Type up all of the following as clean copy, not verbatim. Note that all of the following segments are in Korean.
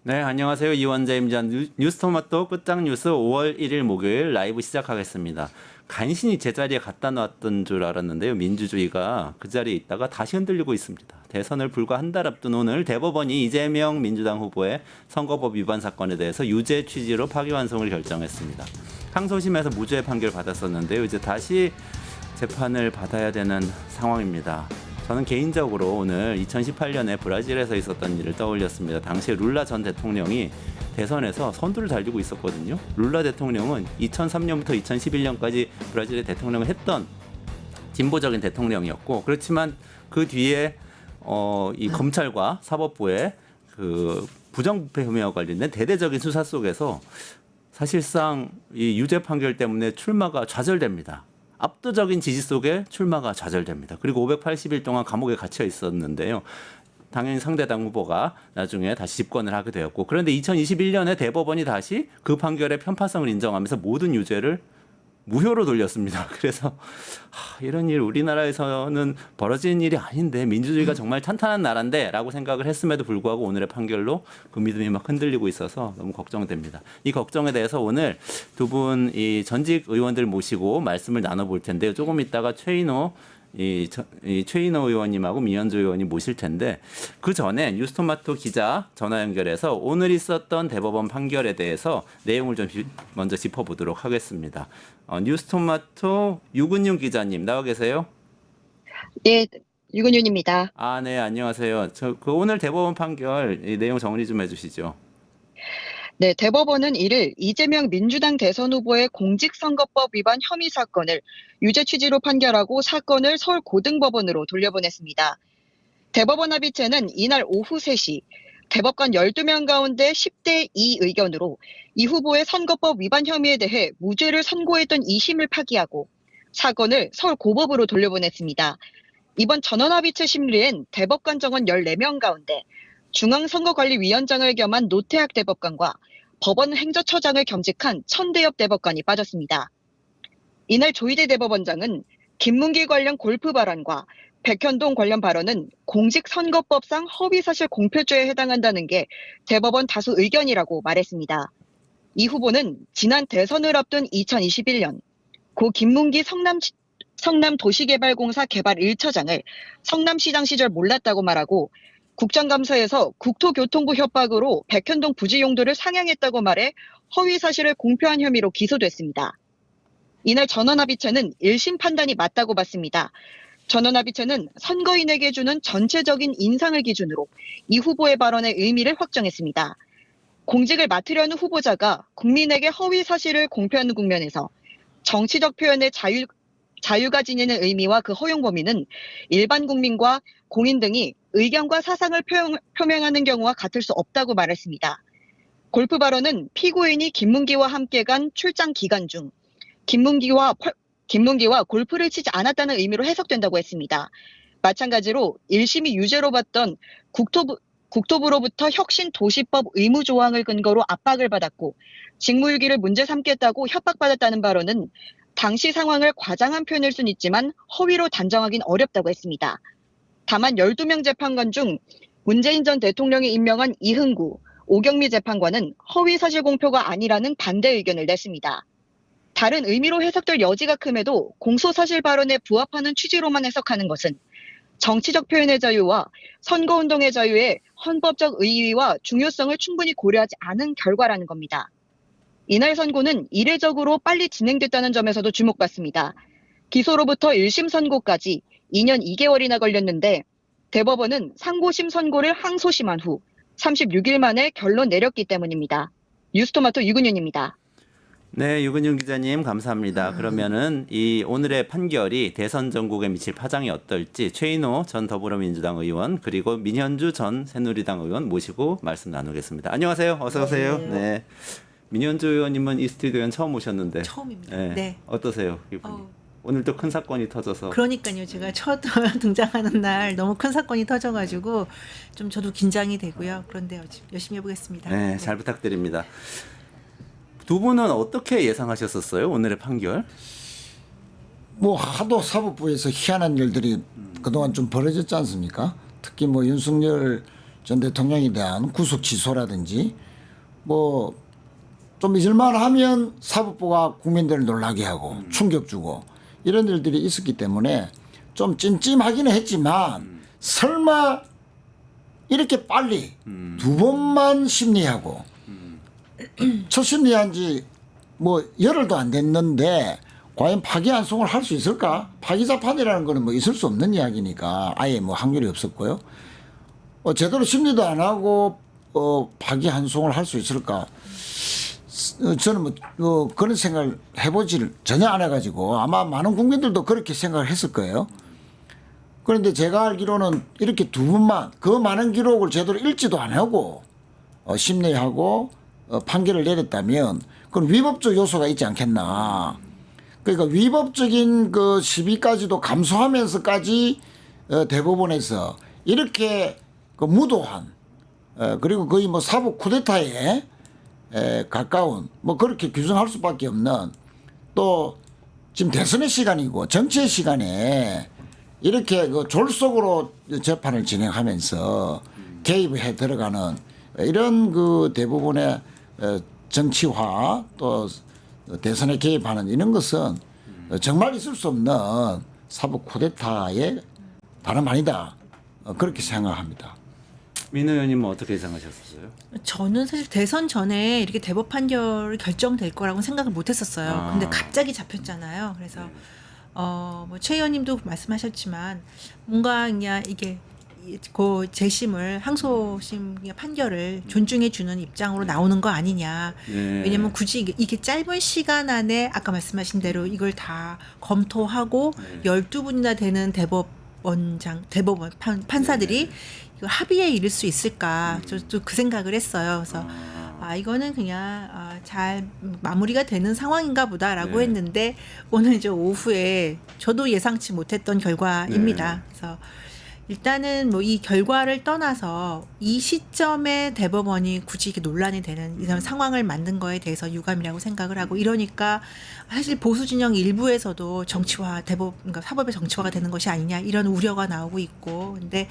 네, 안녕하세요. 이원재입니다. 뉴스토마토 끝장 뉴스 5월 1일 목요일 라이브 시작하겠습니다. 간신히 제자리에 갖다 놨던 줄 알았는데요. 민주주의가 그 자리에 있다가 다시 흔들리고 있습니다. 대선을 불과 한 달 앞둔 오늘 대법원이 이재명 민주당 후보의 선거법 위반 사건에 대해서 유죄 취지로 파기환송을 결정했습니다. 항소심에서 무죄 판결 받았었는데요. 이제 다시 재판을 받아야 되는 상황입니다. 저는 개인적으로 오늘 2018년에 브라질에서 있었던 일을 떠올렸습니다. 당시에 룰라 전 대통령이 대선에서 선두를 달리고 있었거든요. 룰라 대통령은 2003년부터 2011년까지 브라질의 대통령을 했던 진보적인 대통령이었고, 그렇지만 그 뒤에 이 검찰과 사법부의 그 부정부패 혐의와 관련된 대대적인 수사 속에서 사실상 이 유죄 판결 때문에 출마가 좌절됩니다. 압도적인 지지 속에 출마가 좌절됩니다. 그리고 580일 동안 감옥에 갇혀 있었는데요. 당연히 상대당 후보가 나중에 다시 집권을 하게 되었고, 그런데 2021년에 대법원이 다시 그 판결의 편파성을 인정하면서 모든 유죄를 무효로 돌렸습니다. 그래서 이런 일 우리나라에서는 벌어지는 일이 아닌데, 민주주의가 정말 탄탄한 나라인데 라고 생각을 했음에도 불구하고 오늘의 판결로 그 믿음이 막 흔들리고 있어서 너무 걱정됩니다. 이 걱정에 대해서 오늘 두 분 이 전직 의원들 모시고 말씀을 나눠볼 텐데요. 조금 있다가 최인호 의원님하고 민현주 의원이 모실 텐데, 그 전에 뉴스토마토 기자 전화 연결해서 오늘 있었던 대법원 판결에 대해서 내용을 좀 먼저 짚어보도록 하겠습니다. 뉴스토마토 유근윤 기자님 나와 계세요? 네, 유근윤입니다. 네, 안녕하세요. 그 오늘 대법원 판결 이 내용 정리 좀 해주시죠. 네, 대법원은 이를 이재명 민주당 대선 후보의 공직선거법 위반 혐의 사건을 유죄 취지로 판결하고 사건을 서울고등법원으로 돌려보냈습니다. 대법원 합의체는 이날 오후 3시 대법관 12명 가운데 10대 2 의견으로 이 후보의 선거법 위반 혐의에 대해 무죄를 선고했던 2심을 파기하고 사건을 서울고법으로 돌려보냈습니다. 이번 전원합의체 심리엔 대법관 정원 14명 가운데 중앙선거관리위원장을 겸한 노태학 대법관과 법원 행정처장을 겸직한 천대엽 대법관이 빠졌습니다. 이날 조희대 대법원장은 김문기 관련 골프 발언과 백현동 관련 발언은 공직선거법상 허위사실 공표죄에 해당한다는 게 대법원 다수 의견이라고 말했습니다. 이 후보는 지난 대선을 앞둔 2021년 고 김문기 성남도시개발공사 개발 1처장을 성남시장 시절 몰랐다고 말하고 국정감사에서 국토교통부 협박으로 백현동 부지 용도를 상향했다고 말해 허위 사실을 공표한 혐의로 기소됐습니다. 이날 전원합의체는 1심 판단이 맞다고 봤습니다. 전원합의체는 선거인에게 주는 전체적인 인상을 기준으로 이 후보의 발언의 의미를 확정했습니다. 공직을 맡으려는 후보자가 국민에게 허위 사실을 공표하는 국면에서 정치적 표현의 자유가 지니는 의미와 그 허용 범위는 일반 국민과 공인 등이 의견과 사상을 표명하는 경우와 같을 수 없다고 말했습니다. 골프 발언은 피고인이 김문기와 함께 간 출장 기간 중 김문기와 골프를 치지 않았다는 의미로 해석된다고 했습니다. 마찬가지로 1심이 유죄로 봤던 국토부로부터 혁신도시법 의무 조항을 근거로 압박을 받았고 직무유기를 문제 삼겠다고 협박받았다는 발언은 당시 상황을 과장한 표현일 수는 있지만 허위로 단정하기는 어렵다고 했습니다. 다만 12명 재판관 중 문재인 전 대통령이 임명한 이흥구, 오경미 재판관은 허위사실 공표가 아니라는 반대 의견을 냈습니다. 다른 의미로 해석될 여지가 큼에도 공소사실 발언에 부합하는 취지로만 해석하는 것은 정치적 표현의 자유와 선거운동의 자유의 헌법적 의의와 중요성을 충분히 고려하지 않은 결과라는 겁니다. 이날 선고는 이례적으로 빨리 진행됐다는 점에서도 주목받습니다. 기소로부터 1심 선고까지 2년 2개월이나 걸렸는데 대법원은 상고심 선고를 항소심한 후 36일 만에 결론 내렸기 때문입니다. 뉴스토마토 유근윤입니다. 네, 유근윤 기자님 감사합니다. 그러면은 이 오늘의 판결이 대선 전국에 미칠 파장이 어떨지 최인호 전 더불어민주당 의원 그리고 민현주 전 새누리당 의원 모시고 말씀 나누겠습니다. 안녕하세요. 어서 오세요. 네. 민현주 의원님은 이 스튜디오에 처음 오셨는데 처음입니다. 네. 네. 어떠세요? 기분이? 오늘도 큰 사건이 터져서. 그러니까요. 제가 첫 등장하는 날 너무 큰 사건이 터져가지고 좀 저도 긴장이 되고요. 그런데 열심히 해보겠습니다. 네, 잘 부탁드립니다. 두 분은 어떻게 예상하셨었어요? 오늘의 판결? 뭐 하도 사법부에서 희한한 일들이 그동안 좀 벌어졌지 않습니까? 특히 뭐 윤석열 전 대통령에 대한 구속 취소라든지 뭐 좀 잊을만하면 사법부가 국민들을 놀라게 하고 충격 주고 이런 일들이 있었기 때문에 좀 찜찜하기는 했지만 설마 이렇게 빨리 두 번만 심리하고 첫 심리한 지 뭐 열흘도 안 됐는데 과연 파기환송을 할 수 있을까? 파기자판이라는 거는 뭐 있을 수 없는 이야기니까 아예 뭐 확률이 없었고요. 제대로 심리도 안 하고 파기환송을 할 수 있을까? 저는 뭐 그런 생각을 해보지를 전혀 안 해가지고 아마 많은 국민들도 그렇게 생각을 했을 거예요. 그런데 제가 알기로는 이렇게 두 번만 그 많은 기록을 제대로 읽지도 안 하고 심리하고 판결을 내렸다면 그건 위법적 요소가 있지 않겠나. 그러니까 위법적인 그 시비까지도 감수하면서까지 대법원에서 이렇게 그 무도한 그리고 거의 뭐 사법 쿠데타에 가까운 뭐 그렇게 규정할 수밖에 없는 또 지금 대선의 시간이고 정치의 시간에 이렇게 그 졸속으로 재판을 진행하면서 개입해 들어가는 이런 그 대부분의 정치화 또 대선에 개입하는 이런 것은 정말 있을 수 없는 사법 쿠데타의 다름 아니다. 그렇게 생각합니다. 민 의원님은 어떻게 생각하셨어요? 저는 사실 대선 전에 이렇게 대법 판결이 결정될 거라고 생각을 못 했었어요. 아. 근데 갑자기 잡혔잖아요. 그래서 뭐 최 의원님도 말씀하셨지만 뭔가 그냥 이게 그 재심을 항소심 판결을 존중해 주는 입장으로 나오는 거 아니냐. 네. 왜냐면 굳이 이게 짧은 시간 안에 아까 말씀하신 대로 이걸 다 검토하고 네. 12분이나 되는 대법원 판사들이 이걸 합의에 이를 수 있을까? 저도 그 생각을 했어요. 그래서 이거는 그냥 잘 마무리가 되는 상황인가 보다라고 네. 했는데 오늘 이제 오후에 저도 예상치 못했던 결과입니다. 네. 그래서 일단은 뭐 이 결과를 떠나서 이 시점에 대법원이 굳이 이렇게 논란이 되는 이런 상황을 만든 거에 대해서 유감이라고 생각을 하고 이러니까 사실 보수 진영 일부에서도 정치화 그러니까 사법의 정치화가 되는 것이 아니냐 이런 우려가 나오고 있고 근데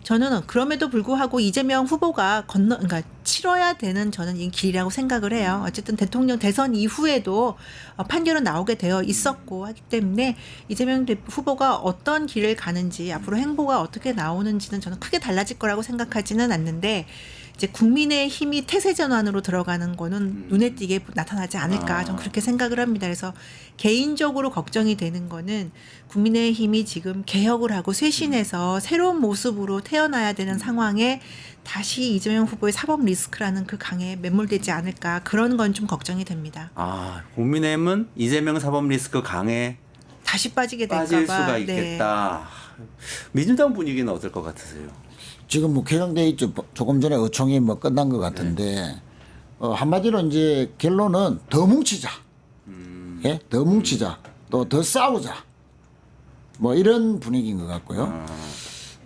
저는 그럼에도 불구하고 이재명 후보가 그러니까 치러야 되는 저는 이 길이라고 생각을 해요. 어쨌든 대통령 대선 이후에도 판결은 나오게 되어 있었고 하기 때문에 이재명 후보가 어떤 길을 가는지 앞으로 행보가 어떻게 나오는지는 저는 크게 달라질 거라고 생각하지는 않는데 이제 국민의 힘이 태세 전환으로 들어가는 거는 눈에 띄게 나타나지 않을까 저는 그렇게 생각을 합니다. 그래서 개인적으로 걱정이 되는 거는 국민의 힘이 지금 개혁을 하고 쇄신해서 새로운 모습으로 태어나야 되는 상황에 다시 이재명 후보의 사법 리스크라는 그 강에 매몰되지 않을까 그런 건 좀 걱정이 됩니다. 국민의힘은 이재명 사법 리스크 강에 다시 빠지게 될까 봐. 빠질 수가 있겠다. 민주당 분위기는 어떨 것 같으세요? 지금 뭐 개정돼 있죠. 조금 전에 의총이 뭐 끝난 것 같은데 한마디로 이제 결론은 더 뭉치자. 예? 더 뭉치자. 또 더 싸우자. 뭐 이런 분위기인 것 같고요.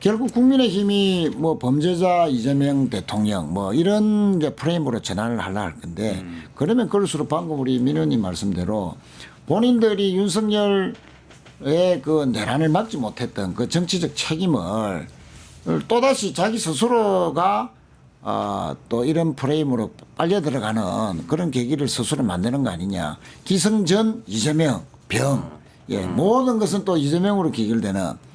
결국 국민의힘이 뭐 범죄자 이재명 대통령 뭐 이런 이제 프레임으로 전환을 하려 할 건데 그러면 그럴수록 방금 우리 민 의원님 말씀대로 본인들이 윤석열의 그 내란을 막지 못했던 그 정치적 책임을 또다시 자기 스스로가 또 이런 프레임으로 빨려 들어가는 그런 계기를 스스로 만드는 거 아니냐. 기승전 이재명 병. 예, 모든 것은 또 이재명으로 귀결되는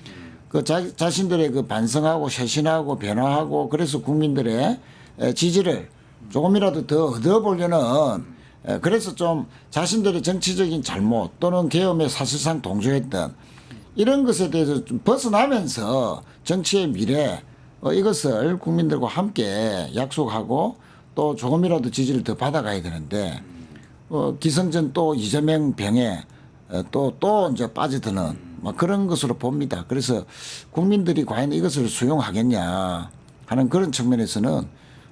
그 자신들의 그 반성하고 쇄신하고 변화하고 그래서 국민들의 지지를 조금이라도 더 얻어보려는 그래서 좀 자신들의 정치적인 잘못 또는 계엄에 사실상 동조했던 이런 것에 대해서 좀 벗어나면서 정치의 미래 이것을 국민들과 함께 약속하고 또 조금이라도 지지를 더 받아가야 되는데 기승전 또 이재명 병에 또 이제 빠져드는 뭐 그런 것으로 봅니다. 그래서 국민들이 과연 이것을 수용하겠냐 하는 그런 측면에서는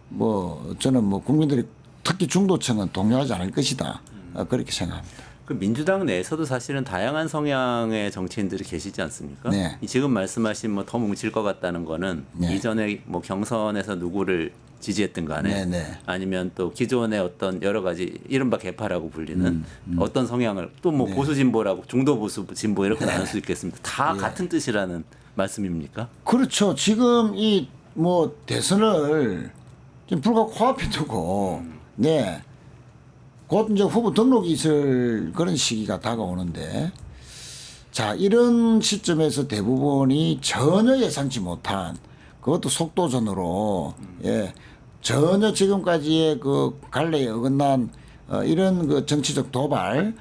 뭐 저는 뭐 국민들이 특히 중도층은 동요하지 않을 것이다. 그렇게 생각합니다. 그 민주당 내에서도 사실은 다양한 성향의 정치인들이 계시지 않습니까? 네. 지금 말씀하신 뭐 더 뭉칠 것 같다는 거는 네. 이전에 뭐 경선에서 누구를 지지했든 간에 네. 아니면 또 기존의 어떤 여러 가지 이른바 개파라고 불리는 어떤 성향을 또 뭐 네. 보수 진보라고 중도 보수 진보 이렇게 네. 나눌 수 있겠습니다. 다 예. 같은 뜻이라는 말씀입니까? 그렇죠. 지금 이 뭐 대선을 지금 불과 코앞에 두고 네. 곧 이제 후보 등록이 있을 그런 시기가 다가오는데 자, 이런 시점에서 대부분이 전혀 예상치 못한 그것도 속도전으로 예. 전혀 지금까지의 그 관례에 어긋난 이런 그 정치적 도발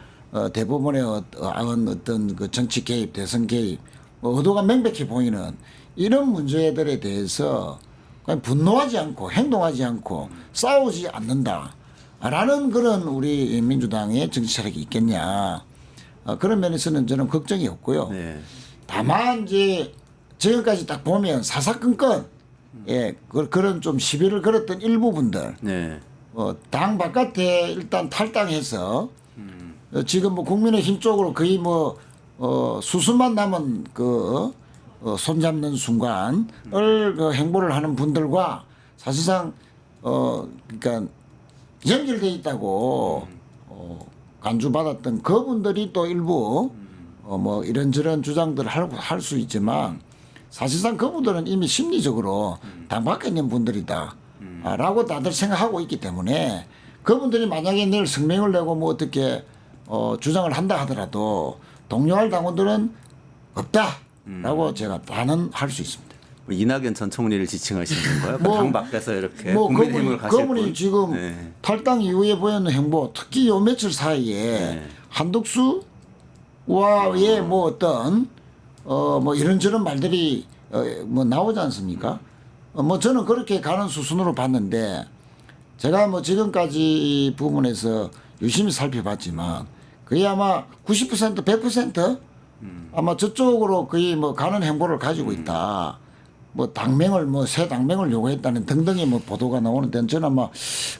대부분의 어떤 그 정치 개입, 대선 개입 의도가 명백히 보이는 이런 문제들에 대해서 그냥 분노하지 않고 행동하지 않고 싸우지 않는다라는 그런 우리 민주당의 정치 철학이 있겠냐. 그런 면에서는 저는 걱정이 없고요. 네. 다만 이제 지금까지 딱 보면 사사건건 예, 그런 좀 시비를 걸었던 일부분들 네. 당 바깥에 일단 탈당해서 지금 뭐 국민의힘 쪽으로 거의 뭐 수순만 남은 그 손잡는 순간을 그 행보를 하는 분들과 사실상 그러니까 연결돼 있다고 간주받았던 그분들이 또 일부 뭐 이런저런 주장들을 할 수 있지만 사실상 그분들은 이미 심리적으로 당 밖에 있는 분들이다 라고 다들 생각하고 있기 때문에 그분들이 만약에 내일 성명을 내고 뭐 어떻게 주장을 한다 하더라도 동료할 당원들은 없다라고 제가 단언할 수 있습니다. 뭐 이낙연 전 총리를 지칭하시는 거예요? 뭐, 당 밖에서 이렇게 뭐 국민의힘을 가실 그분이 분? 지금 네. 탈당 이후에 보이는 행보 특히 요 며칠 사이에 네. 한덕수와의 뭐 어떤 뭐 이런저런 말들이 뭐 나오지 않습니까? 뭐 저는 그렇게 가는 수순으로 봤는데 제가 뭐 지금까지 이 부분에서 유심히 살펴봤지만 거의 아마 90% 100% 아마 저쪽으로 거의 뭐 가는 행보를 가지고 있다. 뭐 당명을 뭐 새 당명을 요구했다는 등등의 뭐 보도가 나오는데 저는 아마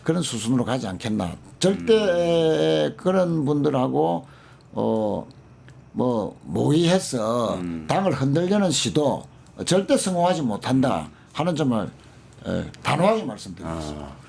그런 수순으로 가지 않겠나. 절대 그런 분들하고 뭐 모의해서 당을 흔들려는 시도 절대 성공하지 못한다 하는 점을 단호하게 말씀드리겠습니다.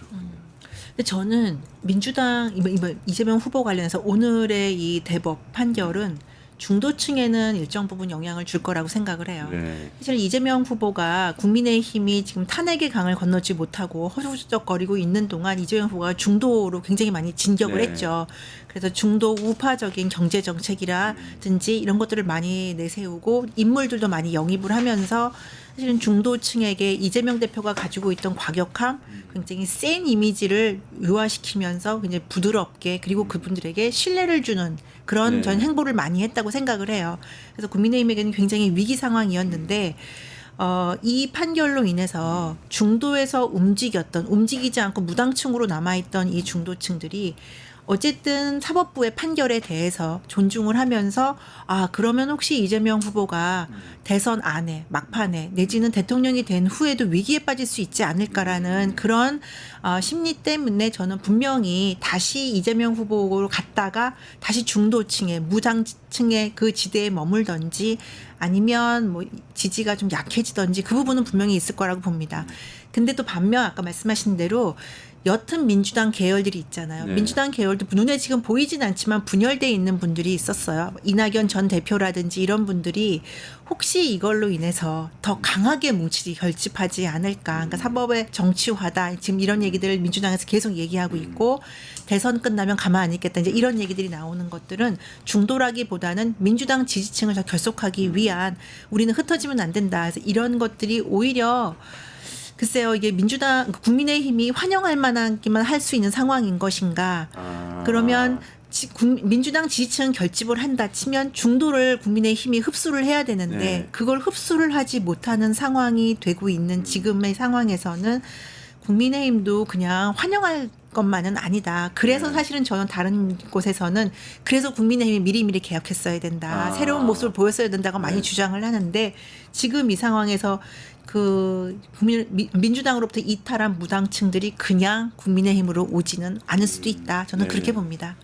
근데 저는 민주당 이번 이재명 후보 관련해서 오늘의 이 대법 판결은 중도층에는 일정 부분 영향을 줄 거라고 생각을 해요. 네. 사실 이재명 후보가 국민의힘이 지금 탄핵의 강을 건너지 못하고 허우적거리고 있는 동안 이재명 후보가 중도로 굉장히 많이 진격을 네. 했죠. 그래서 중도 우파적인 경제 정책이라든지 이런 것들을 많이 내세우고 인물들도 많이 영입을 하면서 사실은 중도층에게 이재명 대표가 가지고 있던 과격함, 굉장히 센 이미지를 유화시키면서 굉장히 부드럽게 그리고 그분들에게 신뢰를 주는 그런 네. 전 행보를 많이 했다고 생각을 해요. 그래서 국민의힘에게는 굉장히 위기 상황이었는데 이 판결로 인해서 중도에서 움직이지 않고 무당층으로 남아있던 이 중도층들이 어쨌든 사법부의 판결에 대해서 존중을 하면서 그러면 혹시 이재명 후보가 대선 안에 막판에 내지는 대통령이 된 후에도 위기에 빠질 수 있지 않을까라는 그런 심리 때문에 저는 분명히 다시 이재명 후보로 갔다가 다시 중도층의 무당층의 그 지대에 머물던지 아니면 뭐 지지가 좀 약해지던지 그 부분은 분명히 있을 거라고 봅니다. 근데 또 반면 아까 말씀하신 대로 옅은 민주당 계열들이 있잖아요. 네. 민주당 계열도 눈에 지금 보이진 않지만 분열돼 있는 분들이 있었어요. 이낙연 전 대표라든지 이런 분들이 혹시 이걸로 인해서 더 강하게 결집하지 않을까. 그러니까 사법의 정치화다. 지금 이런 얘기들을 민주당에서 계속 얘기하고 있고 대선 끝나면 가만 안 있겠다. 이제 이런 얘기들이 나오는 것들은 중도라기보다는 민주당 지지층을 더 결속하기 위한 우리는 흩어지면 안 된다. 그래서 이런 것들이 오히려 글쎄요, 이게 국민의힘이 환영할 만하기만 할 수 있는 상황인 것인가. 그러면 민주당 지지층 결집을 한다 치면 중도를 국민의힘이 흡수를 해야 되는데 네. 그걸 흡수를 하지 못하는 상황이 되고 있는 지금의 상황에서는 국민의힘도 그냥 환영할 것만은 아니다. 그래서 사실은 저는 다른 곳에서는 그래서 국민의힘이 미리미리 개혁했어야 된다. 새로운 모습을 보였어야 된다고 많이 주장을 하는데 지금 이 상황에서 민주당으로부터 이탈한 무당층들이 그냥 국민의힘으로 오지는 않을 수도 있다. 저는 네. 그렇게 봅니다.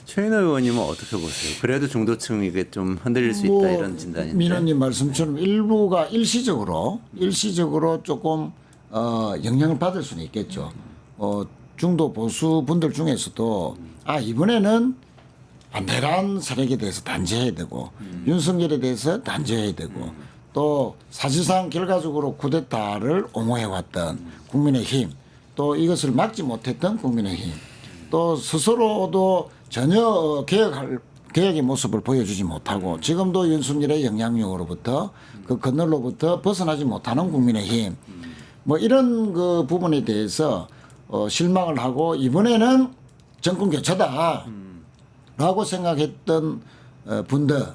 최인호 의원님은 어떻게 보세요? 그래도 중도층 이게 좀 흔들릴 수 있다 이런 진단인데. 민원님 말씀처럼 일부가 일시적으로 조금 영향을 받을 수는 있겠죠. 중도 보수 분들 중에서도 이번에는 내란 세력에 대해서 단죄해야 되고 윤석열에 대해서 단죄해야 되고 또 사실상 결과적으로 쿠데타를 옹호해왔던 국민의힘, 또 이것을 막지 못했던 국민의힘, 또 스스로도 전혀 개혁의 모습을 보여주지 못하고 지금도 윤석열의 영향력으로부터 그 그늘로부터 벗어나지 못하는 국민의힘, 뭐 이런 그 부분에 대해서 실망을 하고 이번에는 정권 교체다라고 생각했던 분들,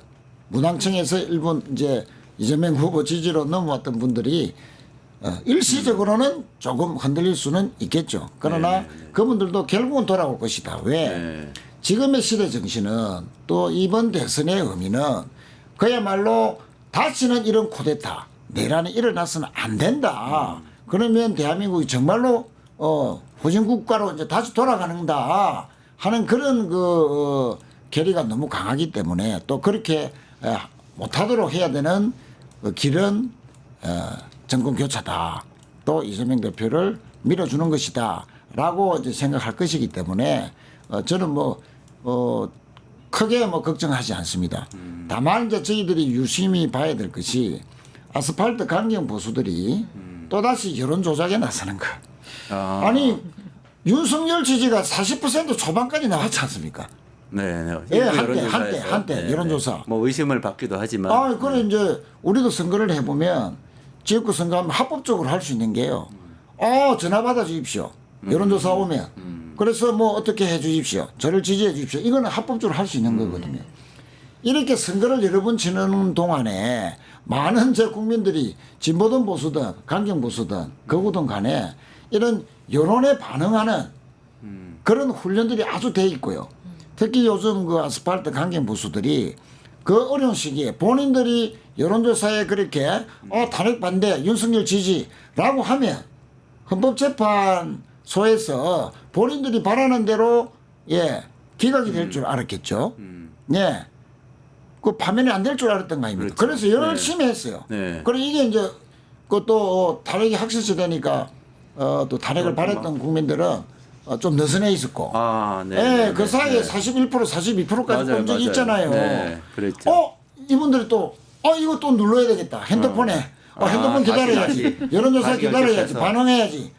무당층에서 일본 이제 이재명 후보 지지로 넘어왔던 분들이 일시적으로는 조금 흔들릴 수는 있겠죠. 그러나 그분들도 결국은 돌아올 것이다. 왜? 지금의 시대 정신은 또 이번 대선의 의미는 그야말로 다시는 이런 쿠데타, 내란이 일어나서는 안 된다. 그러면 대한민국이 정말로 후진 국가로 이제 다시 돌아가는다 하는 그런 결의가 너무 강하기 때문에 또 그렇게 못하도록 해야 되는 그 길은 정권 교체다. 또 이재명 대표를 밀어주는 것이다라고 이제 생각할 것이기 때문에 저는 크게 걱정하지 않습니다. 다만 이제 저희들이 유심히 봐야 될 것이 아스팔트 강경 보수들이 또다시 여론 조작에 나서는 거. 아니 윤석열 지지가 40% 초반까지 나왔지 않습니까? 네. 예, 한때 여론조사. 뭐 의심을 받기도 하지만. 그래 이제 우리도 선거를 해보면 지역구 선거하면 합법적으로 할 수 있는 게요. 전화 받아 주십시오. 여론조사 오면. 그래서 뭐 어떻게 해 주십시오. 저를 지지해 주십시오. 이거는 합법적으로 할 수 있는 거거든요. 이렇게 선거를 여러 번 치는 동안에 많은 제 국민들이 진보든 보수든 강경 보수든 거구든 간에 이런 여론에 반응하는 그런 훈련들이 아주 돼 있고요. 특히 요즘 그 아스팔트 강경 보수들이 그 어려운 시기에 본인들이 여론조사에 그렇게 탄핵 반대 윤석열 지지라고 하면 헌법재판소에서 본인들이 바라는 대로 기각이 될 줄 알았겠죠. 그 파면이 안 될 줄 알았던 거 아닙니까? 그렇죠. 그래서 열심히 했어요. 그리고 이게 이제 그또 탄핵이 확실시 되니까 또 탄핵을 바랬던 국민들은 좀 느슨해 있었고. 그 사이에 41% 42%까지 본 적이 있잖아요. 네, 그랬죠. 이분들이 또 이거 또 눌러야 되겠다. 핸드폰에 핸드폰 기다려야지. 여론조사 기다려야지. 반응해야지.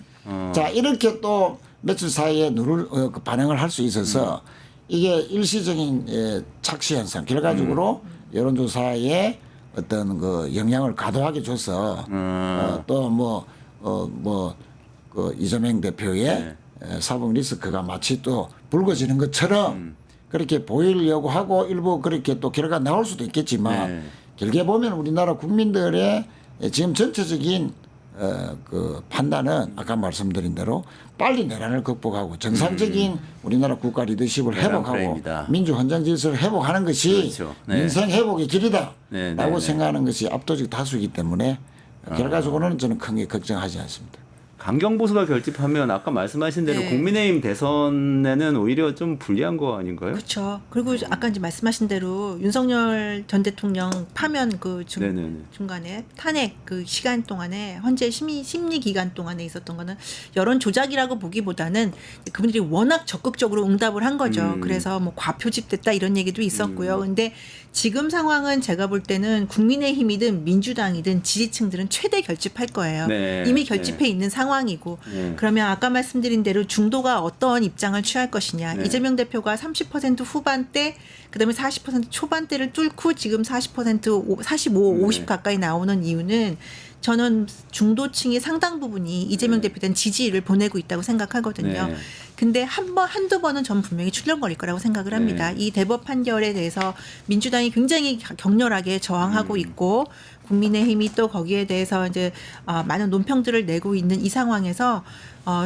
자 이렇게 또 며칠 사이에 반응을 할 수 있어서 이게 일시적인 착시 현상 결과적으로 여론조사에 어떤 그 영향을 과도하게 줘서 또 그 이재명 대표의 사법 리스크가 마치 또 불거지는 것처럼 그렇게 보이려고 하고 일부 그렇게 또 결과 나올 수도 있겠지만 결국에 보면 우리나라 국민들의 지금 전체적인 그 판단은 아까 말씀드린 대로 빨리 내란을 극복하고 정상적인 우리나라 국가 리더십을 회복하고 프레임이다. 민주 헌정 질서를 회복하는 것이 그렇죠. 민생 회복의 길이다라고 네. 생각하는 것이 압도적 다수이기 때문에 결과적으로는 저는 크게 걱정하지 않습니다. 강경 보수가 결집하면 아까 말씀하신 대로 네. 국민의힘 대선에는 오히려 좀 불리한 거 아닌가요? 그렇죠. 그리고 아까 이제 말씀하신 대로 윤석열 전 대통령 파면 중간에 탄핵 그 시간 동안에 헌재 심리 기간 동안에 있었던 거는 여론 조작이라고 보기보다는 그분들이 워낙 적극적으로 응답을 한 거죠. 그래서 뭐 과표집됐다 이런 얘기도 있었고요. 근데 지금 상황은 제가 볼 때는 국민의힘이든 민주당이든 지지층들은 최대 결집할 거예요. 이미 결집해 있는 상황이고 그러면 아까 말씀드린 대로 중도가 어떤 입장을 취할 것이냐. 이재명 대표가 30% 후반대 그다음에 40% 초반대를 뚫고 지금 40% 45, 50 가까이 나오는 이유는 저는 중도층의 상당 부분이 이재명 대표에 대한 지지를 보내고 있다고 생각하거든요. 근데 한두 번은 전 분명히 출렁거릴 거라고 생각을 합니다. 이 대법 판결에 대해서 민주당이 굉장히 격렬하게 저항하고 있고 국민의힘이 또 거기에 대해서 이제 많은 논평들을 내고 있는 이 상황에서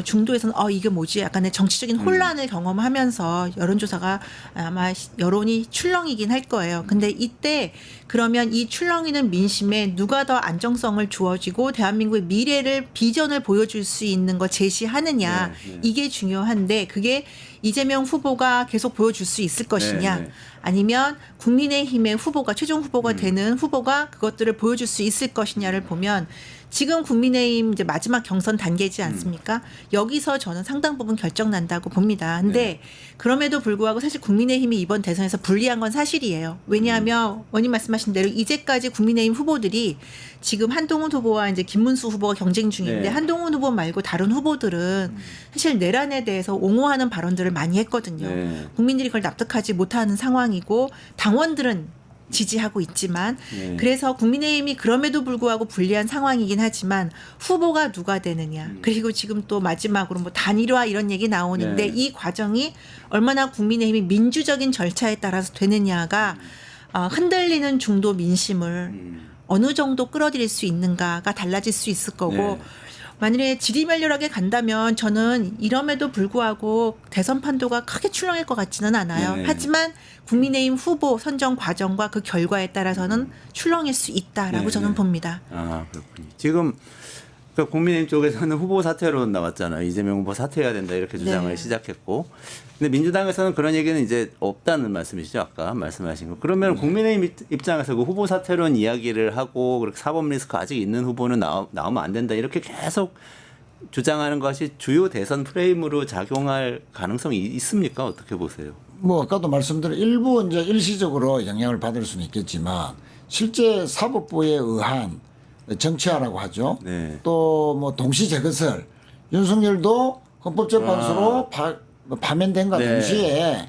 중도에서는 이게 뭐지? 약간의 정치적인 혼란을 경험하면서 여론조사가 아마 여론이 출렁이긴 할 거예요. 근데 이때 그러면 이 출렁이는 민심에 누가 더 안정성을 주어지고 대한민국의 미래를 비전을 보여줄 수 있는 거 제시하느냐 이게 중요한데 그게 이재명 후보가 계속 보여줄 수 있을 것이냐, 네. 아니면 국민의힘의 후보가 최종 후보가 되는 후보가 그것들을 보여줄 수 있을 것이냐를 보면 지금 국민의힘 이제 마지막 경선 단계지 않습니까? 여기서 저는 상당 부분 결정 난다고 봅니다. 근데 그럼에도 불구하고 사실 국민의힘이 이번 대선에서 불리한 건 사실이에요. 왜냐하면 원님 말씀하신 대로 이제까지 국민의힘 후보들이 지금 한동훈 후보와 이제 김문수 후보가 경쟁 중인데 네. 한동훈 후보 말고 다른 후보들은 사실 내란에 대해서 옹호하는 발언들을 많이 했거든요. 네. 국민들이 그걸 납득하지 못하는 상황이고 당원들은 지지하고 있지만 네. 그래서 국민의힘이 그럼에도 불구하고 불리한 상황이긴 하지만 후보가 누가 되느냐 그리고 지금 또 마지막으로 뭐 단일화 이런 얘기 나오는데 네. 이 과정이 얼마나 국민의힘이 민주적인 절차에 따라서 되느냐가 흔들리는 중도 민심을 어느 정도 끌어들일 수 있는가가 달라질 수 있을 거고 네. 만일에 지리멸렬하게 간다면 저는 이럼에도 불구하고 대선 판도가 크게 출렁일 것 같지는 않아요. 네. 하지만 국민의힘 후보 선정 과정과 그 결과에 따라서는 출렁일 수 있다라고 네. 저는 봅니다. 아, 그렇군요. 지금 그 국민의힘 쪽에서는 후보 사퇴로 나왔잖아요. 이재명 후보 사퇴해야 된다 이렇게 주장을 네. 시작했고, 근데 민주당에서는 그런 얘기는 이제 없다는 말씀이시죠. 아까 말씀하신 거. 그러면 국민의힘 입장에서 그 후보 사퇴론 이야기를 하고 그렇게 사법 리스크 아직 있는 후보는 나오면 안 된다 이렇게 계속 주장하는 것이 주요 대선 프레임으로 작용할 가능성이 있습니까? 어떻게 보세요? 뭐 아까도 말씀드린 일부 이제 일시적으로 영향을 받을 수는 있겠지만 실제 사법부에 의한 정치화라고 하죠. 네. 또 뭐 동시재것을 윤석열도 헌법재판소로 파면된과 네. 동시에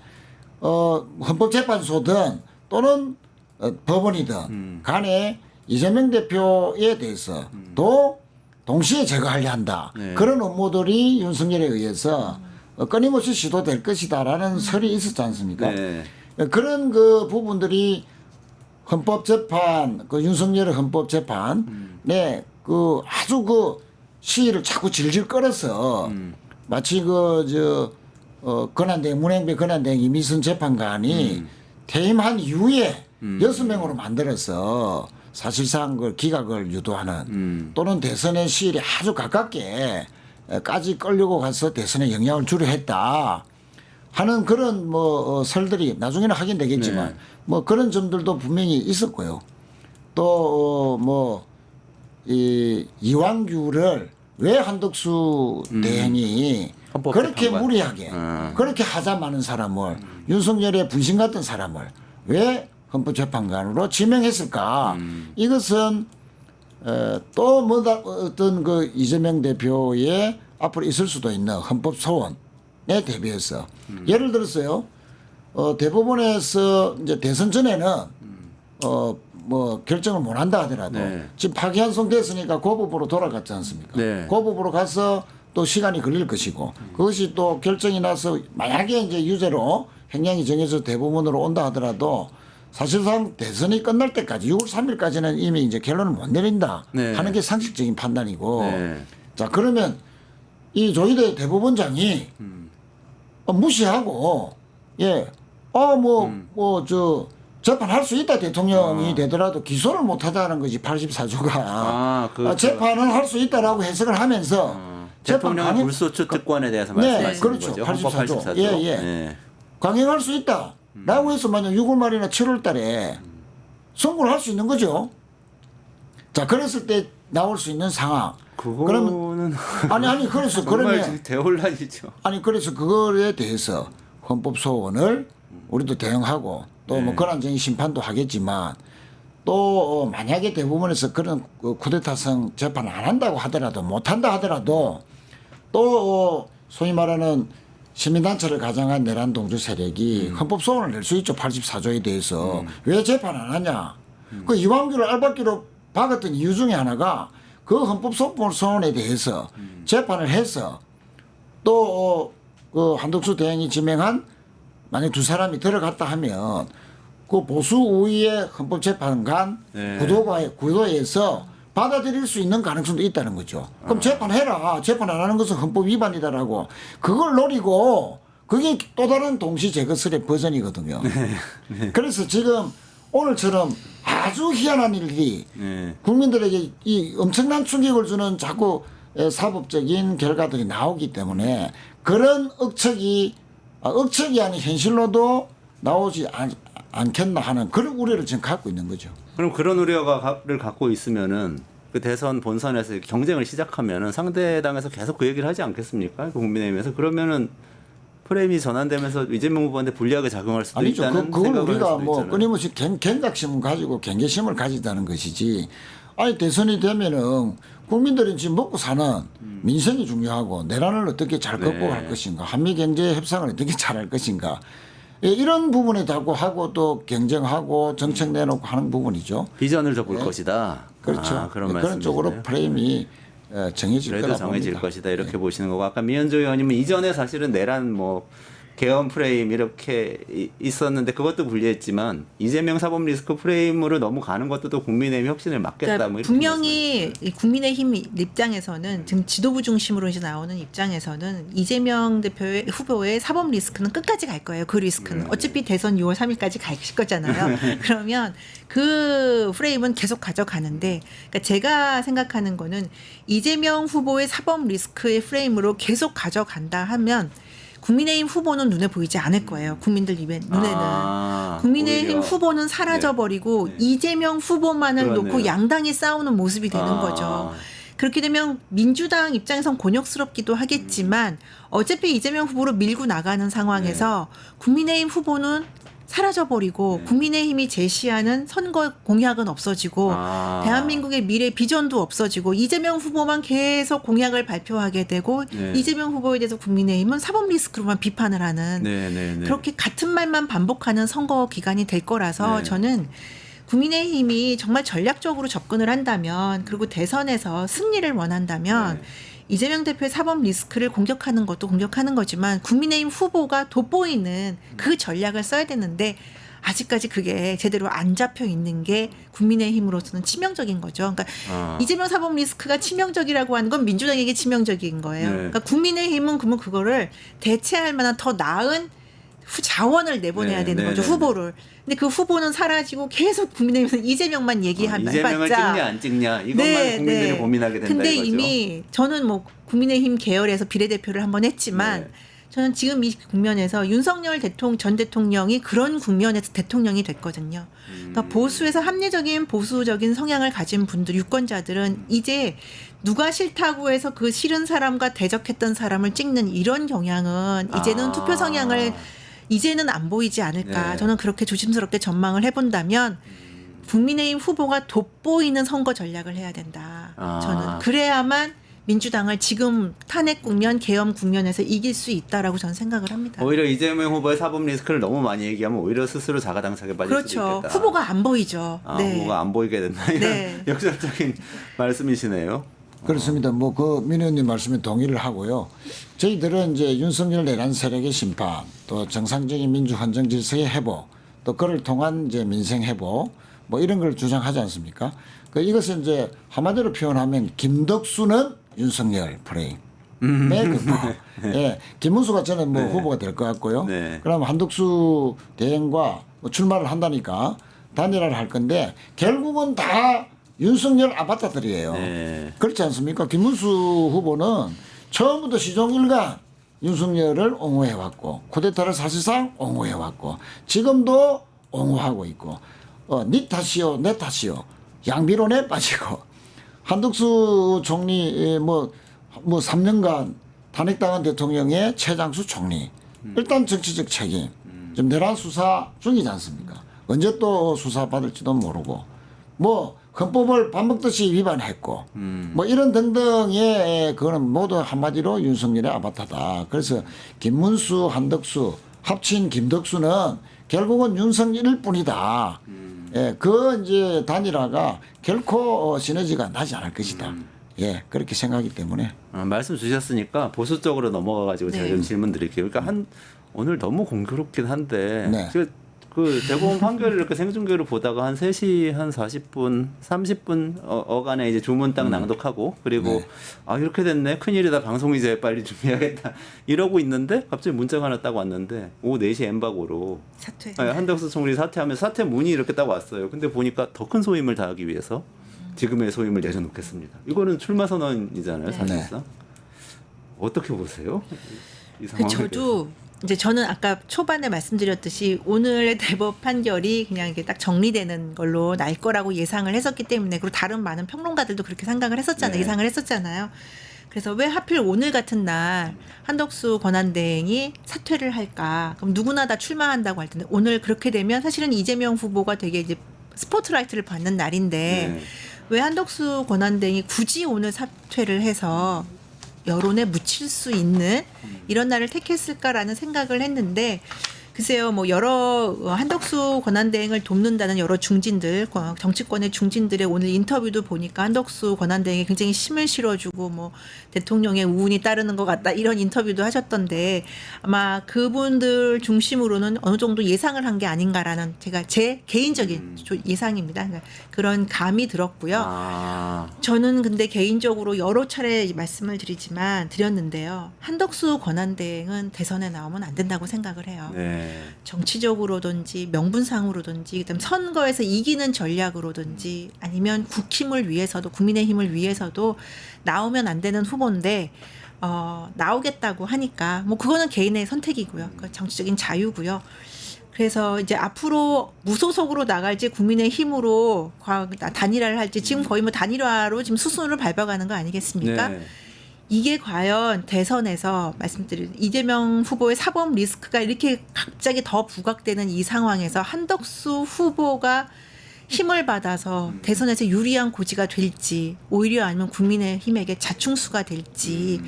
헌법재판소든 또는 법원이든 간에 이재명 대표에 대해서도 동시에 제거하려 한다. 네. 그런 업무들이 윤석열에 의해서 끊임없이 시도될 것이다라는 설이 있었지 않습니까? 네. 그런 그 부분들이 헌법재판, 그 윤석열의 헌법재판에 그 아주 그 시위를 자꾸 질질 끌어서 마치 권한대행, 문행배 권한대행 이미선 재판관이 퇴임한 이후에 6명으로 만들어서 사실상 그 기각을 유도하는 또는 대선의 시일에 아주 가깝게까지 끌려고 가서 대선에 영향을 주려 했다 하는 그런 뭐 설들이 나중에는 확인되겠지만 네. 뭐 그런 점들도 분명히 있었고요. 또 뭐 이 이왕규를 왜 한덕수 대행이 그렇게 헌법재판관. 무리하게 그렇게 하자 많은 사람을 윤석열의 분신 같은 사람을 왜 헌법재판관으로 지명했을까? 이것은 또 뭐다 어떤 그 이재명 대표의 앞으로 있을 수도 있는 헌법 소원에 대비해서 예를 들었어요. 대법원에서 이제 대선 전에는 뭐 결정을 못 한다 하더라도 네. 지금 파기환송 됐으니까 고법으로 돌아갔지 않습니까? 네. 고법으로 가서 또 시간이 걸릴 것이고 그것이 또 결정이 나서 만약에 이제 유죄로 행량이 정해서 대법원으로 온다 하더라도 사실상 대선이 끝날 때까지 6월 3일까지는 이미 이제 결론을 못 내린다 네. 하는 게 상식적인 판단이고 네. 자 그러면 이 조희대 대법원장이 무시하고 재판할 수 있다 대통령이 되더라도 기소를 못 하다는 거지 84조가 재판은 할 수 있다라고 해석을 하면서 대통령의 불소추 특권에 대해서 말씀하시는 그렇죠. 거죠. 헌법 84조. 예. 강행할 수 있다라고 해서 만약 6월 말이나 7월 달에 선고를 할 수 있는 거죠. 자, 그랬을 때 나올 수 있는 상황. 그거는 아니 그래서 정말 그러면 대혼란이죠. 아니 그래서 그거에 대해서 헌법 소원을 우리도 대응하고 또 뭐 권한쟁의 심판도 하겠지만 또 만약에 대법원에서 그런 쿠데타성 재판 안 한다고 하더라도 못 한다 하더라도 또 소위 말하는 시민단체를 가장한 내란 동조 세력이 헌법 소원을 낼 수 있죠. 84조에 대해서 왜 재판 안 하냐. 그 이왕규를 알박기로 박았던 이유 중에 하나가 그 헌법 소원에 대해서 재판을 해서 또 그 한덕수 대행이 지명한 만약 두 사람이 들어갔다 하면 그 보수 우위의 헌법재판관 구도에서 받아들일 수 있는 가능성도 있다는 거죠. 그럼 재판해라. 재판 안 하는 것은 헌법 위반이다라고 그걸 노리고 그게 또 다른 동시재거설의 버전이거든요. 그래서 지금 오늘처럼 아주 희한한 일들이 국민들에게 이 엄청난 충격을 주는 자꾸 사법적인 결과들이 나오기 때문에 그런 억측이 억측이 아닌 현실로도 나오지 않겠나 하는 그런 우려를 지금 갖고 있는 거죠. 그럼 그런 우려를 갖고 있으면은 그 대선 본선에서 경쟁을 시작하면은 상대당에서 계속 그 얘기를 하지 않겠습니까? 그 국민의힘에서 그러면은 프레임이 전환되면서 이재명 후보한테 불리하게 작용할 수도 아니죠. 있다는 그걸 생각을 우리가 할 수도 뭐 있잖아요. 끊임없이 경각심을 가지고 경계심을 가지다는 것이지. 아니 대선이 되면은 국민들이 지금 먹고 사는 민생이 중요하고 내란을 어떻게 잘 극복할 것인가, 한미 경제 협상을 어떻게 잘할 것인가. 예, 이런 부분에 자꾸 하고 또 경쟁하고 정책 내놓고 하는 부분이죠. 비전을 접을 것이다. 그렇죠. 아, 그런 그런 쪽으로 말씀이시네요. 프레임이 정해질 그래도 거라 정해질 봅니다. 것이다 이렇게 보시는 거고 아까 미현조 의원님은 이전에 사실은 내란 뭐 개헌 프레임 이렇게 있었는데 그것도 불리했지만 이재명 사법 리스크 프레임으로 넘어가는 것도 또 국민의힘 혁신을 막겠다. 그러니까 뭐 이렇게 분명히 이 국민의힘 입장에서는 지금 지도부 중심으로 이제 나오는 입장에서는 이재명 대표의 후보의 사법 리스크는 끝까지 갈 거예요. 그 리스크는 어차피 대선 6월 3일까지 가실 거잖아요. 그러면 그 프레임은 계속 가져가는데, 그러니까 제가 생각하는 거는 이재명 후보의 사법 리스크의 프레임으로 계속 가져간다 하면. 국민의힘 후보는 눈에 보이지 않을 거예요. 국민들 눈에는. 국민의힘 오히려. 후보는 사라져버리고 네. 이재명 후보만을 그러네요. 놓고 양당이 싸우는 모습이 되는 거죠. 그렇게 되면 민주당 입장에선 곤욕스럽기도 하겠지만 어차피 이재명 후보로 밀고 나가는 상황에서 국민의힘 후보는 사라져버리고 국민의힘이 제시하는 선거 공약은 없어지고 대한민국의 미래 비전도 없어지고 이재명 후보만 계속 공약을 발표하게 되고 이재명 후보에 대해서 국민의힘은 사법 리스크로만 비판을 하는 그렇게 같은 말만 반복하는 선거 기간이 될 거라서 저는 국민의힘이 정말 전략적으로 접근을 한다면 그리고 대선에서 승리를 원한다면 이재명 대표의 사법 리스크를 공격하는 것도 공격하는 거지만 국민의힘 후보가 돋보이는 그 전략을 써야 되는데 아직까지 그게 제대로 안 잡혀 있는 게 국민의힘으로서는 치명적인 거죠. 그러니까 이재명 사법 리스크가 치명적이라고 하는 건 민주당에게 치명적인 거예요. 그러니까 국민의힘은 그러면 그거를 대체할 만한 더 나은 자원을 내보내야 되는 거죠. 후보를. 근데 그 후보는 사라지고 계속 국민의힘에서 이재명만 얘기하면 이재명을 찍냐 안 찍냐 이것만 국민들이 고민하게 된다 근데 이거죠. 이미 저는 뭐 국민의힘 계열에서 비례대표를 한번 했지만 저는 지금 이 국면에서 윤석열 전 대통령이 그런 국면에서 대통령이 됐거든요. 그러니까 보수에서 합리적인 보수적인 성향을 가진 분들, 유권자들은 이제 누가 싫다고 해서 그 싫은 사람과 대적했던 사람을 찍는 이런 경향은 이제는 투표 성향을 이제는 안 보이지 않을까. 저는 그렇게 조심스럽게 전망을 해본다면 국민의힘 후보가 돋보이는 선거 전략을 해야 된다. 저는 그래야만 민주당을 지금 탄핵 국면, 계엄 국면에서 이길 수 있다라고 저는 생각을 합니다. 오히려 이재명 후보의 사법 리스크를 너무 많이 얘기하면 오히려 스스로 자가당착에 빠질 수도 있겠다. 그렇죠. 후보가 안 보이죠. 후보가 안 보이게 된다. 이런 역설적인 말씀이시네요. 그렇습니다. 뭐 그 민 의원님 말씀에 동의를 하고요. 저희들은 이제 윤석열 내란 세력의 심판, 또 정상적인 민주 헌정 질서의 회복, 또 그를 통한 이제 민생 회복, 뭐 이런 걸 주장하지 않습니까? 그 이것은 이제 한마디로 표현하면 김덕수는 윤석열 프레임. 김문수가 저는 뭐 후보가 될 것 같고요. 그럼 한덕수 대행과 뭐 출마를 한다니까 단일화를 할 건데 결국은 다 윤석열 아바타들이에요. 그렇지 않습니까? 김문수 후보는 처음부터 시종일관 윤석열을 옹호해왔고 쿠데타를 사실상 옹호해왔고 지금도 옹호하고 있고 네 탓이요 내 탓이요 양비론에 빠지고 한덕수 총리 뭐 3년간 탄핵당한 대통령의 최장수 총리 일단 정치적 책임 지금 내란 수사 중이지 않습니까? 언제 또 수사 받을지도 모르고 뭐 헌법을 밥 먹듯이 위반했고 뭐 이런 등등의 그거는 모두 한마디로 윤석열의 아바타다. 그래서 김문수, 한덕수 합친 김덕수는 결국은 윤석열일 뿐이다. 그 이제 단일화가 결코 시너지가 나지 않을 것이다. 그렇게 생각하기 때문에 말씀 주셨으니까 보수 쪽으로 넘어가가지고 제가 좀 질문 드릴게요. 그러니까 오늘 너무 공교롭긴 한데 그 대법원 판결을 이렇게 생중계로 보다가 한 3시 한 40분, 30분 어간에 이제 주문 딱 낭독하고 그리고 이렇게 됐네. 큰일이다. 방송 이제 빨리 준비해야겠다. 이러고 있는데 갑자기 문자가 하나 딱 왔는데 오후 4시 엠바고로 사퇴. 한덕수 총리 사퇴하면서 사퇴 문이 이렇게 딱 왔어요. 근데 보니까 더 큰 소임을 다하기 위해서 지금의 소임을 내려놓겠습니다. 이거는 출마 선언이잖아요, 사실상. 어떻게 보세요? 이 상황에 저도 이제 저는 아까 초반에 말씀드렸듯이 오늘의 대법 판결이 그냥 이게 딱 정리되는 걸로 날 거라고 예상을 했었기 때문에 그리고 다른 많은 평론가들도 그렇게 생각을 했었잖아요. 네. 예상을 했었잖아요. 그래서 왜 하필 오늘 같은 날 한덕수 권한대행이 사퇴를 할까? 그럼 누구나 다 출마한다고 할 텐데 오늘 그렇게 되면 사실은 이재명 후보가 되게 이제 스포트라이트를 받는 날인데 네. 왜 한덕수 권한대행이 굳이 오늘 사퇴를 해서 여론에 묻힐 수 있는 이런 날을 택했을까라는 생각을 했는데 글쎄요, 뭐 여러 한덕수 권한대행을 돕는다는 여러 중진들, 정치권의 중진들의 오늘 인터뷰도 보니까 한덕수 권한대행이 굉장히 힘을 실어주고 뭐 대통령의 우운이 따르는 것 같다 이런 인터뷰도 하셨던데 아마 그분들 중심으로는 어느 정도 예상을 한 게 아닌가라는 제가 제 개인적인 예상입니다. 그러니까 그런 감이 들었고요. 아, 저는 근데 개인적으로 여러 차례 말씀을 드렸는데요. 한덕수 권한대행은 대선에 나오면 안 된다고 생각을 해요. 네. 정치적으로든지 명분상으로든지 그다음 선거에서 이기는 전략으로든지 아니면 국힘을 위해서도 국민의힘을 위해서도 나오면 안 되는 후보인데 나오겠다고 하니까 뭐 그거는 개인의 선택이고요. 그 정치적인 자유고요. 그래서 이제 앞으로 무소속으로 나갈지 국민의힘으로 단일화를 할지 지금 거의 뭐 단일화로 지금 수순을 밟아가는 거 아니겠습니까? 네. 이게 과연 대선에서 말씀드린 이재명 후보의 사법 리스크가 이렇게 갑자기 더 부각되는 이 상황에서 한덕수 후보가 힘을 받아서 대선에서 유리한 고지가 될지 오히려 아니면 국민의힘에게 자충수가 될지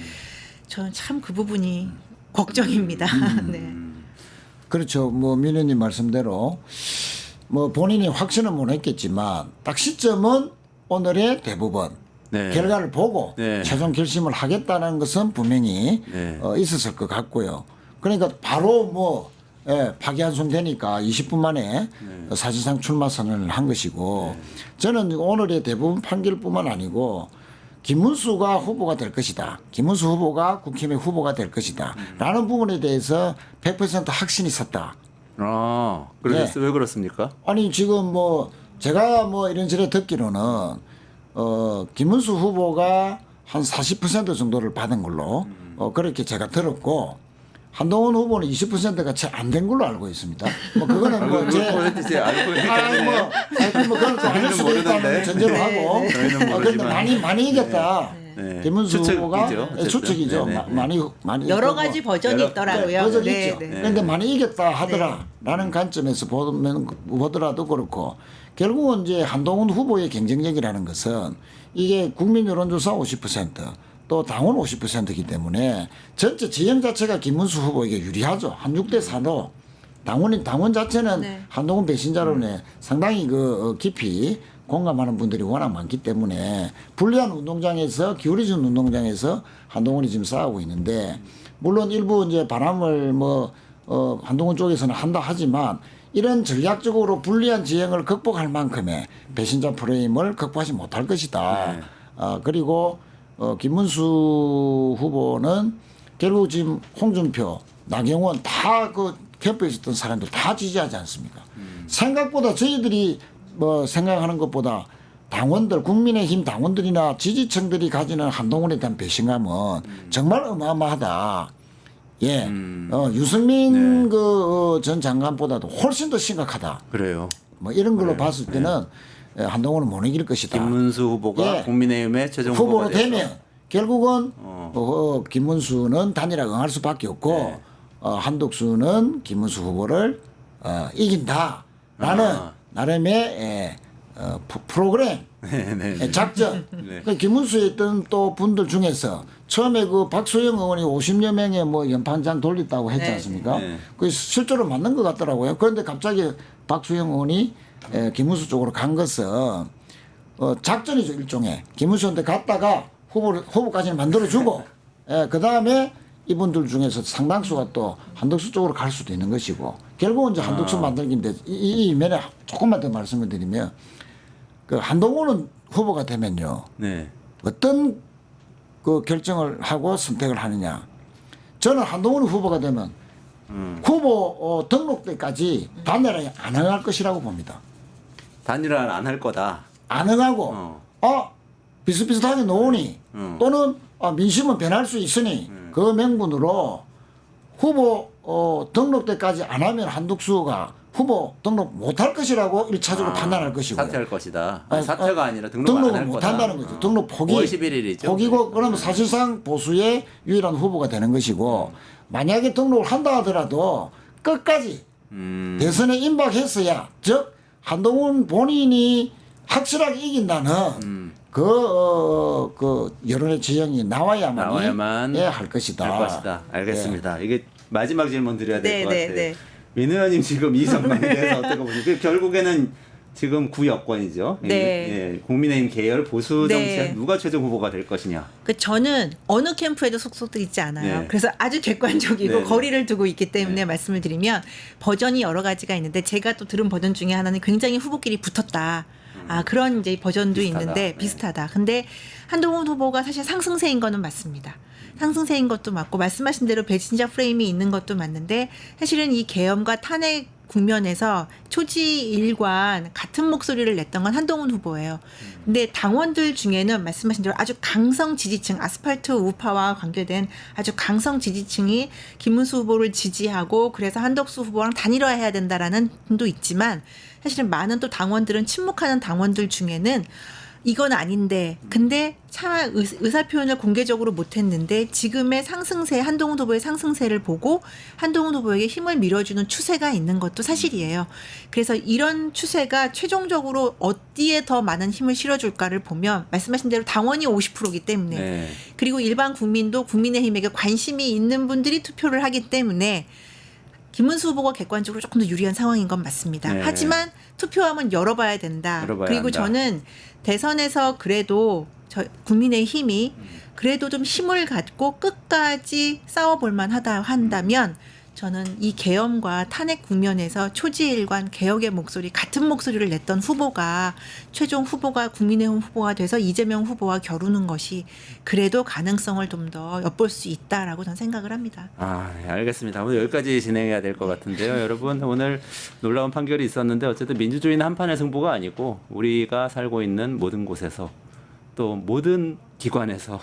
저는 참 그 부분이 걱정입니다. 네. 그렇죠. 뭐 민현님 말씀대로 뭐 본인이 확신은 못 했겠지만 딱 시점은 오늘의 대법원 네. 결과를 보고 네. 최종 결심을 하겠다는 것은 분명히 네. 있었을 것 같고요. 그러니까 바로 뭐 파기환송 되니까 20분 만에 사실상 출마 선언을 한 것이고 저는 오늘의 대법원 판결뿐만 아니고 김문수가 후보가 될 것이다. 김문수 후보가 국힘의 후보가 될 것이다. 라는 부분에 대해서 100% 확신이 섰다. 아, 그래서 왜 그렇습니까? 아니 지금 뭐 제가 뭐 이런저런 듣기로는 김문수 후보가 한 40% 정도를 받은 걸로 그렇게 제가 들었고 한동훈 후보는 20%가 채 안 된 걸로 알고 있습니다. 뭐 그거는 뭐제 알고 뭐 그건 또 아닐 수도 있다는 전제로 하고 저희는 그런데 모르지만. 많이 이겼다. 네. 김문수 후보가 어쨌든. 추측이죠. 네, 네. 많이 여러 이겼고. 가지 버전이 여러- 있더라고요. 버전이 네, 있죠. 네. 그런데 많이 이겼다 하더라라는 관점에서 보더라도 그렇고 결국은 이제 한동훈 후보의 경쟁력이라는 것은 이게 국민 여론조사 50%또 당원 50%이기 때문에 전체 지형 자체가 김문수 후보에게 유리하죠. 한 6대 4로 당원 자체는 네. 한동훈 배신자론에 상당히 깊이 공감하는 분들이 워낙 많기 때문에 불리한 운동장에서 기울어진 운동장에서 한동훈이 지금 싸우고 있는데 물론 일부 이제 바람을 한동훈 쪽에서는 한다 하지만 이런 전략적으로 불리한 지형을 극복할 만큼의 배신자 프레임을 극복하지 못할 것이다. 그리고 김문수 후보는 결국 지금 홍준표, 나경원 다 그 캠프에 있었던 사람들 다 지지하지 않습니까? 생각보다 저희들이 뭐 생각하는 것보다 당원들, 국민의힘 당원들이나 지지층들이 가지는 한동훈에 대한 배신감은 정말 어마어마하다. 예, 유승민 네. 전 장관보다도 훨씬 더 심각하다. 그래요. 뭐 이런 걸로 봤을 때는 한동훈은 못 이길 것이다. 김문수 후보가 예. 국민의힘의 최종 후보로 후보가 돼서. 되면 결국은 김문수는 단일화 응할 수밖에 없고 네. 한덕수는 김문수 후보를 이긴다라는 나름의 프로그램, 네. 작전. 네. 그 김문수에 있던 또 분들 중에서 처음에 그 박소영 의원이 50여 명의 뭐 연판장 돌렸다고 했지 네. 않습니까? 네. 그 실제로 맞는 것 같더라고요. 그런데 갑자기 박소영 의원이 김문수 쪽으로 간 것은 작전이죠, 일종의. 김문수한테 갔다가 후보까지는 만들어주고 그 다음에 이분들 중에서 상당수가 또 한덕수 쪽으로 갈 수도 있는 것이고 결국은 이제 한덕수 만들기인데 이 면에 조금만 더 말씀을 드리면 그 한동훈은 후보가 되면요 네. 어떤 그 결정을 하고 선택을 하느냐 저는 한동훈 후보가 되면 후보 등록 때까지 단일화에 안 응할 것이라고 봅니다. 단일화는 안 할 거다. 안 응하고 비슷비슷하게 놓으니 또는 민심은 변할 수 있으니 그 명분으로 후보 등록 때까지 안 하면 한덕수가 후보 등록 못할 것이라고 1차적으로 판단할 것이고 사퇴할 것이다. 아니, 사퇴가 아니라 등록을 등록을 안할 못 거다. 한다는 거죠. 등록 포기. 5월 11일이죠. 포기고 그러면 사실상 보수의 유일한 후보가 되는 것이고 만약에 등록을 한다 하더라도 끝까지 대선에 임박했어야 즉 한동훈 본인이 확실하게 이긴다는 그 여론의 지형이 나와야만 할 것이다. 할 것이다. 알겠습니다. 이게 마지막 질문 드려야 될 것 네, 같아요. 네. 민 의원님 지금 이 전망에 대해서 어떻게 보십니까? 결국에는 지금 구여권이죠. 네. 예, 국민의힘 계열 보수 네. 정치에 누가 최종 후보가 될 것이냐. 저는 어느 캠프에도 속속들 있지 않아요. 네. 그래서 아주 객관적이고 네. 거리를 두고 있기 때문에 네. 말씀을 드리면 버전이 여러 가지가 있는데 제가 또 들은 버전 중에 하나는 굉장히 후보끼리 붙었다. 그런 이제 버전도 비슷하다. 있는데 네. 비슷하다. 근데 한동훈 후보가 사실 상승세인 거는 맞습니다. 상승세인 것도 맞고 말씀하신 대로 배신자 프레임이 있는 것도 맞는데 사실은 이 계엄과 탄핵 국면에서 초지일관 같은 목소리를 냈던 건 한동훈 후보예요. 근데 당원들 중에는 말씀하신 대로 아주 강성 지지층, 아스팔트 우파와 관계된 아주 강성 지지층이 김문수 후보를 지지하고 그래서 한덕수 후보랑 단일화해야 된다라는 분도 있지만 사실은 많은 또 당원들은 침묵하는 당원들 중에는 이건 아닌데 근데 차마 의사 표현을 공개적으로 못했는데 지금의 상승세 한동훈 후보의 상승세를 보고 한동훈 후보에게 힘을 밀어주는 추세가 있는 것도 사실이에요. 그래서 이런 추세가 최종적으로 어디에 더 많은 힘을 실어줄까를 보면 말씀하신 대로 당원이 50%이기 때문에 네. 그리고 일반 국민도 국민의힘에게 관심이 있는 분들이 투표를 하기 때문에 김문수 후보가 객관적으로 조금 더 유리한 상황인 건 맞습니다. 네. 하지만 투표함은 열어봐야 된다. 열어봐야 그리고 한다. 저는 대선에서 그래도 국민의힘이 그래도 좀 힘을 갖고 끝까지 싸워볼만 한다면 저는 이 계엄과 탄핵 국면에서 초지일관 개혁의 목소리 같은 목소리를 냈던 후보가 최종 후보가 국민의힘 후보가 돼서 이재명 후보와 겨루는 것이 그래도 가능성을 좀 더 엿볼 수 있다라고 저는 생각을 합니다. 네, 알겠습니다. 오늘 여기까지 진행해야 될 것 같은데요. 여러분 오늘 놀라운 판결이 있었는데 어쨌든 민주주의는 한판의 승부가 아니고 우리가 살고 있는 모든 곳에서 또 모든 기관에서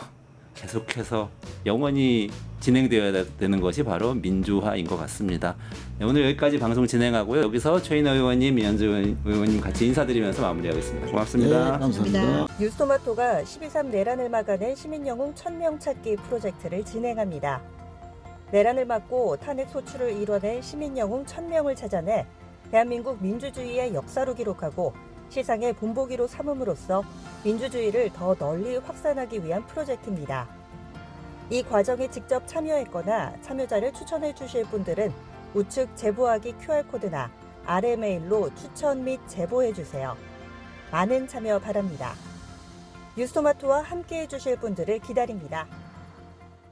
계속해서 영원히 진행되어야 되는 것이 바로 민주화인 것 같습니다. 네, 오늘 여기까지 방송 진행하고요. 여기서 최인호 의원님, 이현주 의원님 같이 인사드리면서 마무리하겠습니다. 고맙습니다. 네, 감사합니다. 뉴스토마토가 12.3 내란을 막아낸 시민영웅 1000명 찾기 프로젝트를 진행합니다. 내란을 막고 탄핵 소추를 이뤄낸 시민영웅 1000명을 찾아내 대한민국 민주주의의 역사로 기록하고 시상의 본보기로 삼음으로써 민주주의를 더 널리 확산하기 위한 프로젝트입니다. 이 과정에 직접 참여했거나 참여자를 추천해 주실 분들은 우측 제보하기 QR코드나 아래 메일로 추천 및 제보해 주세요. 많은 참여 바랍니다. 뉴스토마토와 함께해 주실 분들을 기다립니다.